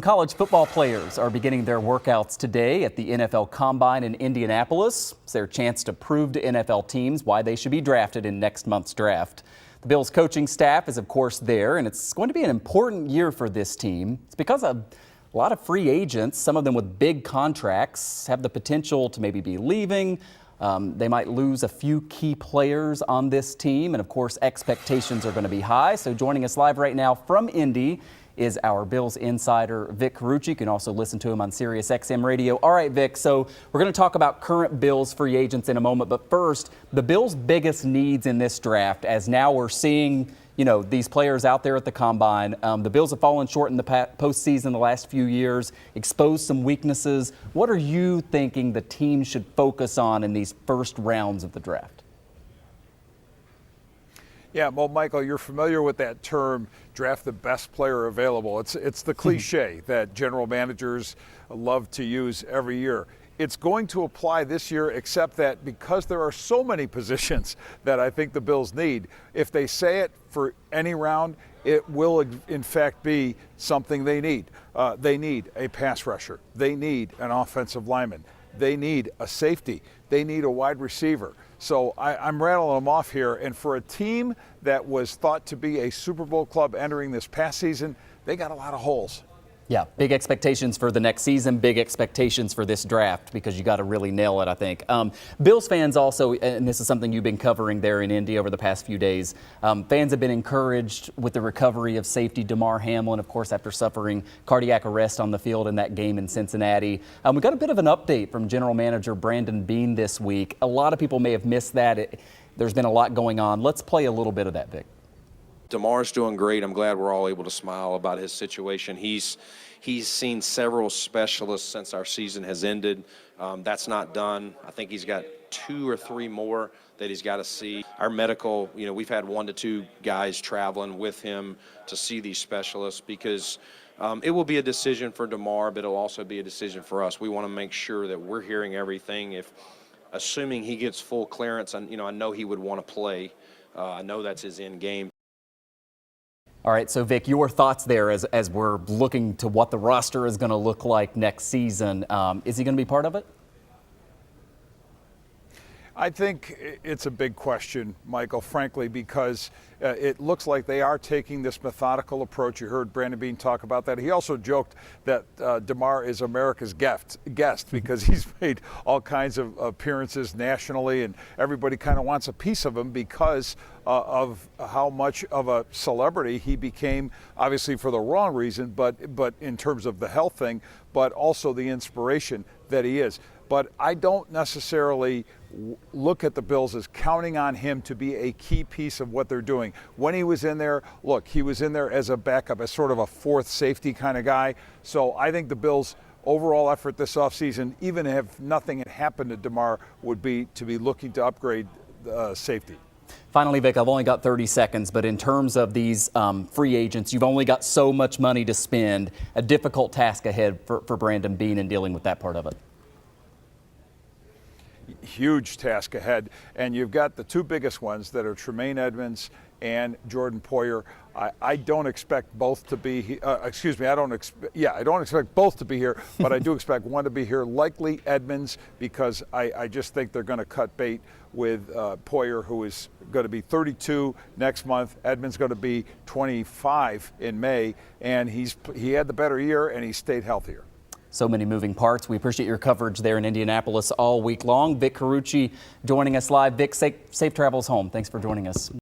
College football players are beginning their workouts today at the NFL Combine in Indianapolis. It's their chance to prove to NFL teams why they should be drafted in next month's draft. The Bills coaching staff is, of course, there, and it's going to be an important year for this team. It's because a lot of free agents, some of them with big contracts, have the potential to maybe be leaving. They might lose a few key players on this team, and of course, expectations are going to be high. So joining us live right now from Indy is our Bills insider, Vic Carucci. You can also listen to him on Sirius XM Radio. All right, Vic, so we're going to talk about current Bills free agents in a moment, but first, the Bills' biggest needs in this draft, as now we're seeing, these players out there at the Combine. The Bills have fallen short in the postseason the last few years, exposed some weaknesses. What are you thinking the team should focus on in these first rounds of the draft? Yeah, well, Michael, you're familiar with that term, draft the best player available. It's the cliche that general managers love to use every year. It's going to apply this year, except that because there are so many positions that I think the Bills need, if they say it for any round, it will in fact be something they need. They need a pass rusher. They need an offensive lineman. They need a safety. They need a wide receiver. So I'm rattling them off here. And for a team that was thought to be a Super Bowl club entering this past season, they got a lot of holes. Yeah, big expectations for the next season, big expectations for this draft because you got to really nail it, I think. Bills fans also, and this is something you've been covering there in Indy over the past few days, fans have been encouraged with the recovery of safety Damar Hamlin, of course, after suffering cardiac arrest on the field in that game in Cincinnati. We got a bit of an update from General Manager Brandon Beane this week. A lot of people may have missed that. There's been a lot going on. Let's play a little bit of that, Vic. Damar's doing great. I'm glad we're all able to smile about his situation. He's seen several specialists since our season has ended. That's not done. I think he's got 2 or 3 more that he's got to see. Our medical, we've had 1 to 2 guys traveling with him to see these specialists because it will be a decision for Damar, but it'll also be a decision for us. We want to make sure that we're hearing everything. Assuming he gets full clearance, I know he would want to play. I know that's his end game. All right, so Vic, your thoughts there as we're looking to what the roster is going to look like next season. Is he going to be part of it? I think it's a big question, Michael, frankly, because it looks like they are taking this methodical approach. You heard Brandon Beane talk about that. He also joked that Damar is America's guest because he's made all kinds of appearances nationally, and everybody kind of wants a piece of him because of how much of a celebrity he became, obviously for the wrong reason, but in terms of the health thing, but also the inspiration that he is. But I don't necessarily look at the Bills as counting on him to be a key piece of what they're doing. When he was in there, look, he was in there as a backup, as sort of a 4th safety kind of guy. So I think the Bills' overall effort this offseason, even if nothing had happened to Damar, would be to be looking to upgrade safety. Finally, Vic, I've only got 30 seconds, but in terms of these free agents, you've only got so much money to spend. A difficult task ahead for Brandon Beane in dealing with that part of it. Huge task ahead, and you've got the 2 biggest ones that are Tremaine Edmunds and Jordan Poyer. I don't expect both to be. I don't expect both to be here, but I do expect one to be here. Likely Edmunds, because I just think they're going to cut bait with Poyer, who is going to be 32 next month. Edmunds going to be 25 in May, and he had the better year and he stayed healthier. So many moving parts. We appreciate your coverage there in Indianapolis all week long. Vic Carucci joining us live. Vic, safe travels home. Thanks for joining us.